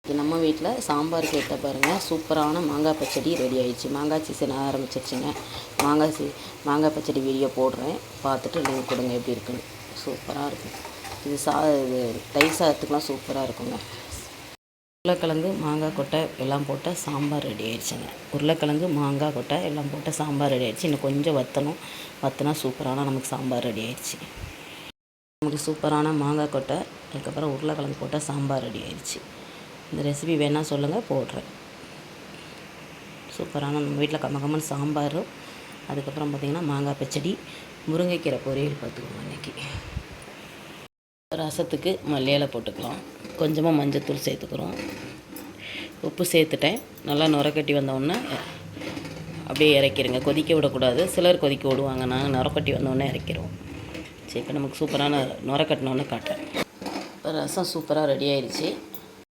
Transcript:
இது நம்ம வீட்டில் சாம்பார் கேட்ட பாருங்கள், சூப்பரான மாங்காய் பச்சடி ரெடி ஆயிடுச்சு. மாங்காய் சீசன் ஆரம்பிச்சிருச்சுங்க. மாங்காய் பச்சடி வீடியோ போடுறேன், பார்த்துட்டு லிங்க் கொடுங்க எப்படி இருக்குன்னு. சூப்பராக இருக்கும். இது தயிர் சாதத்துக்குலாம் சூப்பராக இருக்குங்க. உருளைக்கிழங்கு மாங்காய் கொட்டை எல்லாம் போட்ட சாம்பார் ரெடி ஆயிடுச்சுங்க. உருளைக்கிழங்கு மாங்காய் கொட்டை எல்லாம் போட்ட சாம்பார் ரெடி ஆயிடுச்சு. இன்னும் கொஞ்சம் வற்றினா சூப்பரான நமக்கு சாம்பார் ரெடி ஆயிடுச்சு. நமக்கு சூப்பரான மாங்காய் கொட்டை, அதுக்கப்புறம் உருளைக்கிழங்கு போட்ட சாம்பார் ரெடி ஆயிடுச்சு. இந்த ரெசிபி வேணால் சொல்லுங்கள், போடுறேன். சூப்பரான நம்ம வீட்டில் கம்மகம்மன் சாம்பாரும், அதுக்கப்புறம் பார்த்திங்கன்னா மாங்காய் பச்சடி, முருங்கைக்கீரை பொரியல் பார்த்துக்கோங்க. இன்றைக்கி ரசத்துக்கு மல்லி இலை போட்டுக்கலாம். கொஞ்சமாக மஞ்சத்தூள் சேர்த்துக்கிறோம். உப்பு சேர்த்துட்டேன். நல்லா நுரக்கட்டி வந்தோடனே அப்படியே இறக்கிடுங்க. கொதிக்க விடக்கூடாது. சிலர் கொதிக்க விடுவாங்க, நாங்கள் நுரக்கட்டி வந்தோடனே இறக்கிறோம். சரி, இப்போ நமக்கு சூப்பரான நுரக்கட்டினோடனே காட்டுறேன். இப்போ ரசம் சூப்பராக ரெடி ஆயிடுச்சு.